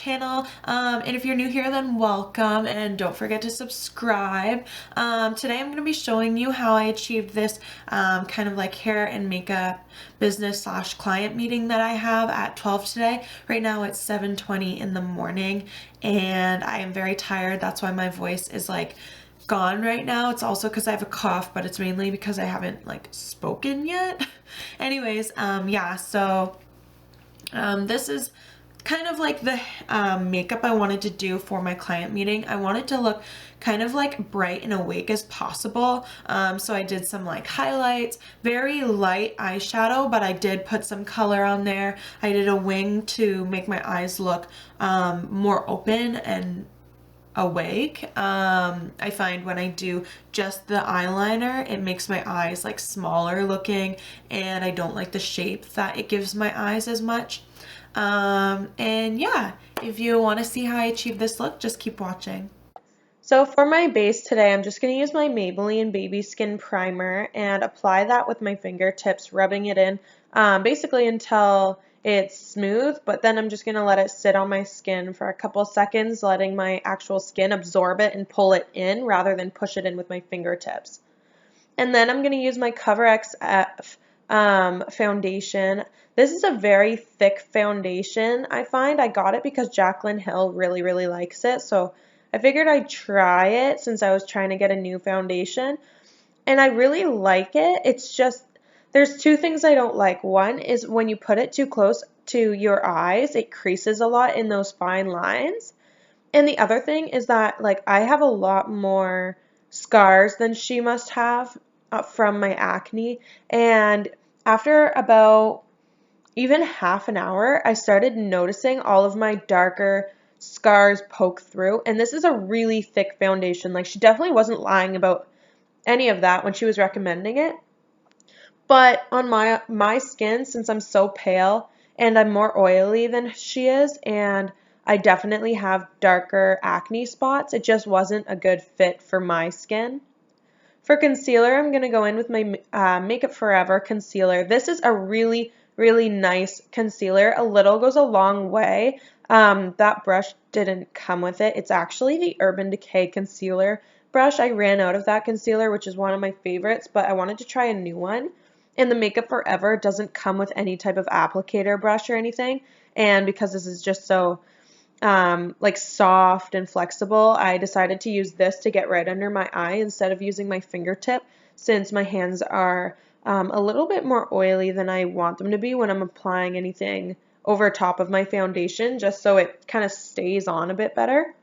channel, and if you're new here, then welcome, and don't forget to subscribe. Today I'm going to be showing you how I achieved this kind of like hair and makeup business / client meeting that I have at 12 today. Right now it's 7:20 in the morning and I am very tired. That's why my voice is like gone right now. It's also because I have a cough, but it's mainly because I haven't like spoken yet. Anyways, yeah, so this is kind of like the makeup I wanted to do for my client meeting. I wanted to look kind of like bright and awake as possible. So I did some like highlights, very light eyeshadow, but I did put some color on there. I did a wing to make my eyes look more open and awake. I find when I do just the eyeliner, it makes my eyes like smaller looking, and I don't like the shape that it gives my eyes as much. And yeah, if you want to see how I achieve this look, just keep watching. So for my base today, I'm just going to use my Maybelline Baby Skin Primer and apply that with my fingertips, rubbing it in basically until it's smooth, but then I'm just going to let it sit on my skin for a couple seconds, letting my actual skin absorb it and pull it in rather than push it in with my fingertips. And then I'm going to use my Cover XF foundation. This is a very thick foundation, I find. I got it because Jaclyn Hill really likes it, so I figured I'd try it since I was trying to get a new foundation. And I really like it. It's just, there's two things I don't like. One is when you put it too close to your eyes, it creases a lot in those fine lines. And the other thing is that like I have a lot more scars than she must have from my acne. And after about even half an hour, I started noticing all of my darker scars poke through. And this is a really thick foundation. Like, she definitely wasn't lying about any of that when she was recommending it. But on my skin, since I'm so pale and I'm more oily than she is, and I definitely have darker acne spots, it just wasn't a good fit for my skin. For concealer, I'm going to go in with my Makeup Forever concealer. This is a really nice concealer. A little goes a long way. That brush didn't come with it. It's actually the Urban Decay concealer brush. I ran out of that concealer, which is one of my favorites, but I wanted to try a new one. And the Makeup Forever doesn't come with any type of applicator brush or anything. And because this is just so like soft and flexible, I decided to use this to get right under my eye instead of using my fingertip, since my hands are a little bit more oily than I want them to be when I'm applying anything over top of my foundation, just so it kind of stays on a bit better.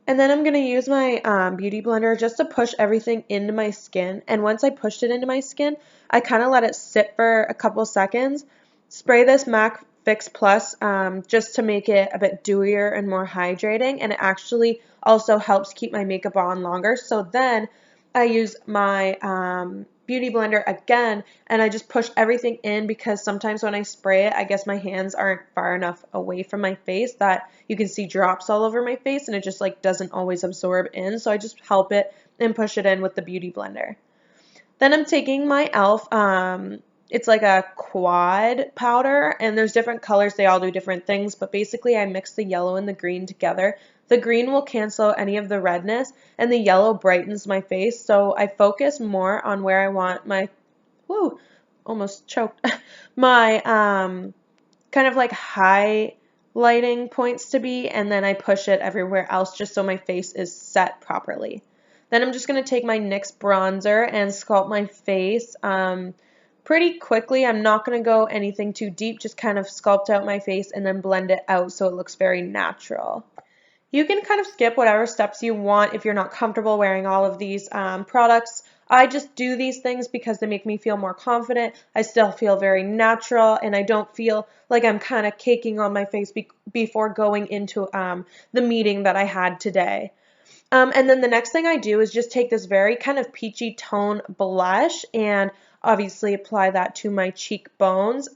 And then I'm going to use my beauty blender just to push everything into my skin. And once I pushed it into my skin, I kind of let it sit for a couple seconds. Spray this MAC Fix Plus just to make it a bit dewier and more hydrating. And it actually also helps keep my makeup on longer. So then I use my beauty blender again, and I just push everything in, because sometimes when I spray it, I guess my hands aren't far enough away from my face that you can see drops all over my face, and it just like doesn't always absorb in. So I just help it and push it in with the beauty blender. Then I'm taking my e.l.f. It's like a quad powder, and there's different colors. They all do different things, but basically I mix the yellow and the green together. The green will cancel any of the redness, and the yellow brightens my face, so I focus more on where I want my, almost choked, my kind of like highlighting points to be, and then I push it everywhere else just so my face is set properly. Then I'm just going to take my NYX bronzer and sculpt my face pretty quickly. I'm not going to go anything too deep, just kind of sculpt out my face and then blend it out so it looks very natural. You can kind of skip whatever steps you want if you're not comfortable wearing all of these products. I just do these things because they make me feel more confident. I still feel very natural, and I don't feel like I'm kind of caking on my face before going into the meeting that I had today. And then the next thing I do is just take this very kind of peachy tone blush and obviously apply that to my cheekbones.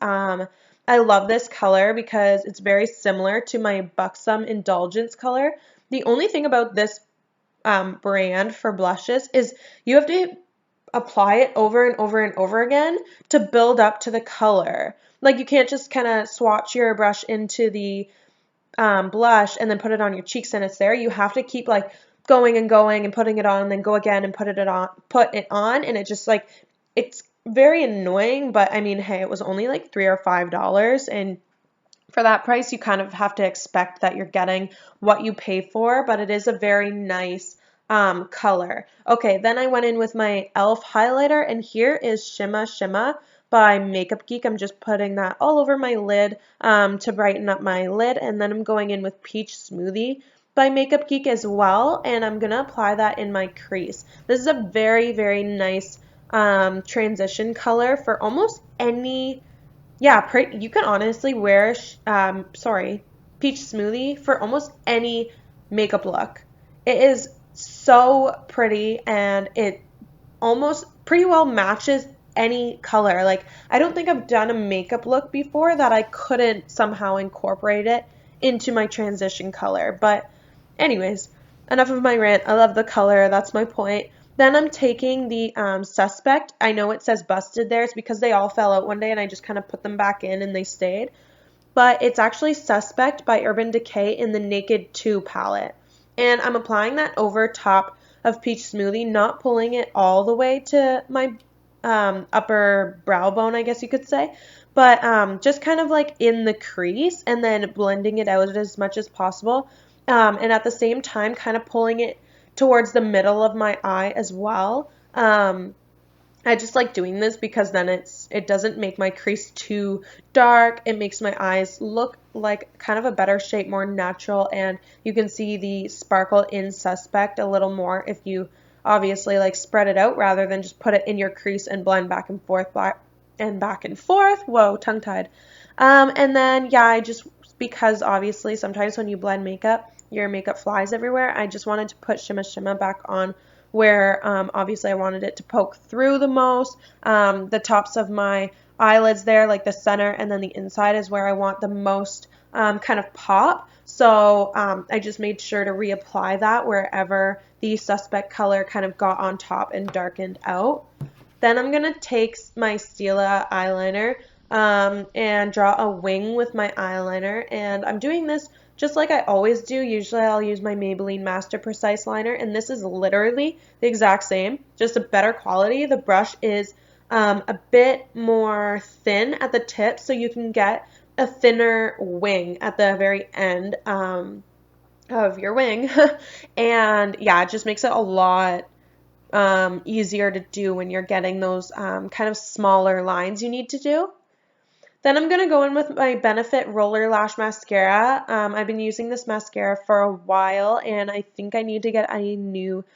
I love this color because it's very similar to my Buxom Indulgence color. The only thing about this brand for blushes is you have to apply it over and over and over again to build up to the color. Like, you can't just kind of swatch your brush into the blush and then put it on your cheeks and it's there. You have to keep like going and going and putting it on and then go again and put it on, and it just like, it's very annoying, but I mean, hey, it was only like $3 or $5, and for that price, you kind of have to expect that you're getting what you pay for, but it is a very nice color. Okay, then I went in with my e.l.f. highlighter, and here is Shimma by Makeup Geek. I'm just putting that all over my lid to brighten up my lid, and then I'm going in with Peach Smoothie by Makeup Geek as well, and I'm going to apply that in my crease. This is a very, very nice transition color for almost any. Yeah, you can honestly wear, Peach Smoothie for almost any makeup look. It is so pretty, and it almost pretty well matches any color. Like, I don't think I've done a makeup look before that I couldn't somehow incorporate it into my transition color. But anyways, enough of my rant. I love the color. That's my point. Then I'm taking the Suspect. I know it says busted there. It's because they all fell out one day and I just kind of put them back in and they stayed. But it's actually Suspect by Urban Decay in the Naked 2 palette. And I'm applying that over top of Peach Smoothie, not pulling it all the way to my upper brow bone, I guess you could say. But just kind of like in the crease and then blending it out as much as possible. And at the same time, kind of pulling it towards the middle of my eye as well. I just like doing this because then it doesn't make my crease too dark. It makes my eyes look like kind of a better shape, more natural, and you can see the sparkle in Suspect a little more if you obviously like spread it out rather than just put it in your crease and blend back and forth, back and forth. Whoa, tongue-tied. And then, yeah, because obviously sometimes when you blend makeup, your makeup flies everywhere, I just wanted to put Shimma back on where obviously I wanted it to poke through the most. The tops of my eyelids there, like the center, and then the inside is where I want the most kind of pop. So I just made sure to reapply that wherever the Suspect color kind of got on top and darkened out. Then I'm going to take my Stila eyeliner and draw a wing with my eyeliner, and I'm doing this just like I always do. Usually I'll use my Maybelline Master Precise liner, and this is literally the exact same, just a better quality. The brush is a bit more thin at the tip, so you can get a thinner wing at the very end of your wing. And yeah, it just makes it a lot easier to do when you're getting those kind of smaller lines you need to do. Then I'm going to go in with my Benefit Roller Lash Mascara. I've been using this mascara for a while, and I think I need to get a new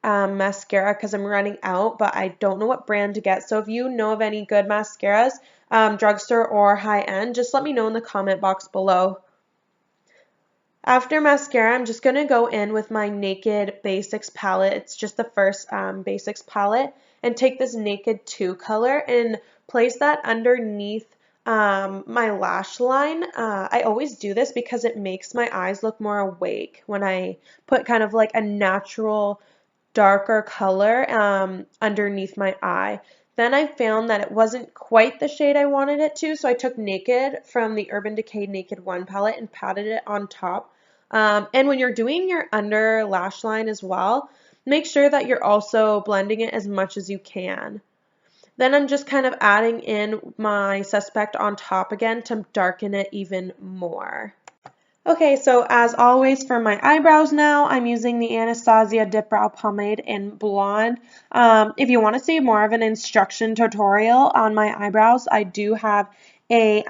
mascara because I'm running out, but I don't know what brand to get. So if you know of any good mascaras, drugstore or high-end, just let me know in the comment box below. After mascara, I'm just going to go in with my Naked Basics palette. It's just the first Basics palette, and take this Naked 2 color and place that underneath my lash line. I always do this because it makes my eyes look more awake when I put kind of like a natural darker color underneath my eye. Then I found that it wasn't quite the shade I wanted it to, so I took Naked from the Urban Decay Naked 1 palette and patted it on top. And when you're doing your under lash line as well, make sure that you're also blending it as much as you can. Then I'm just kind of adding in my Suspect on top again to darken it even more. Okay, so as always for my eyebrows now, I'm using the Anastasia Dip Brow Pomade in Blonde. If you want to see more of an instruction tutorial on my eyebrows, I do have a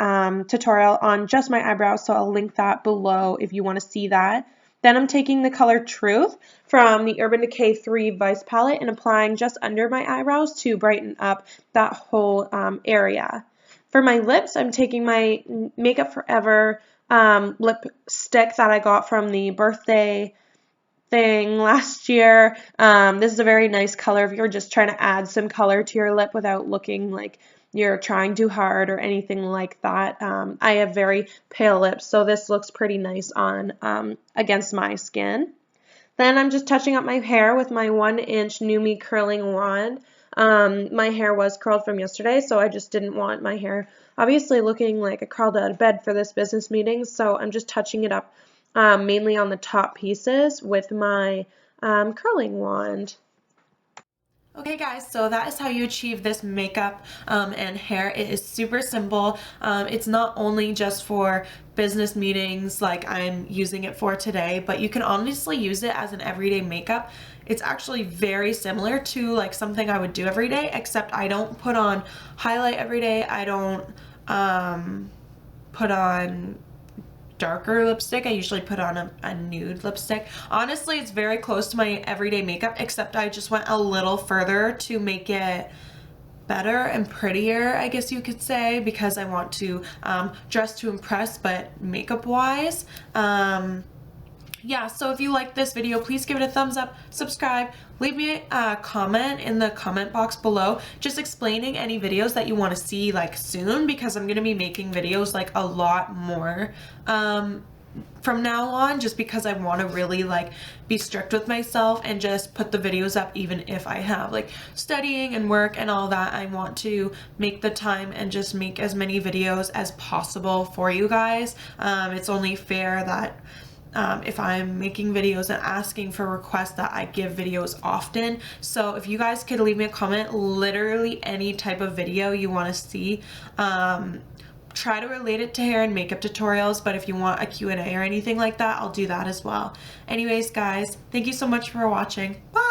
tutorial on just my eyebrows, so I'll link that below if you want to see that. Then I'm taking the color Truth from the Urban Decay 3 Vice palette and applying just under my eyebrows to brighten up that whole area. For my lips, I'm taking my Makeup Forever lipstick that I got from the birthday thing last year. This is a very nice color if you're just trying to add some color to your lip without looking like you're trying too hard or anything like that. I have very pale lips, so this looks pretty nice on against my skin. Then I'm just touching up my hair with my 1-inch Nume curling wand. My hair was curled from yesterday, so I just didn't want my hair obviously looking like I crawled out of bed for this business meeting, so I'm just touching it up mainly on the top pieces with my curling wand. Okay guys, so that is how you achieve this makeup and hair. It is super simple. It's not only just for business meetings like I'm using it for today, but you can honestly use it as an everyday makeup. It's actually very similar to like something I would do every day, except I don't put on highlight every day. I don't put on darker lipstick. I usually put on a nude lipstick. Honestly, it's very close to my everyday makeup, except I just went a little further to make it better and prettier, I guess you could say, because I want to dress to impress, but makeup wise. Yeah, so if you like this video, please give it a thumbs up, subscribe, leave me a comment in the comment box below just explaining any videos that you want to see like soon, because I'm going to be making videos like a lot more from now on, just because I want to really like be strict with myself and just put the videos up even if I have like studying and work and all that. I want to make the time and just make as many videos as possible for you guys. It's only fair that if I'm making videos and asking for requests that I give videos often. So if you guys could leave me a comment, literally any type of video you want to see, try to relate it to hair and makeup tutorials, but if you want a Q&A or anything like that, I'll do that as well. Anyways guys, thank you so much for watching. Bye!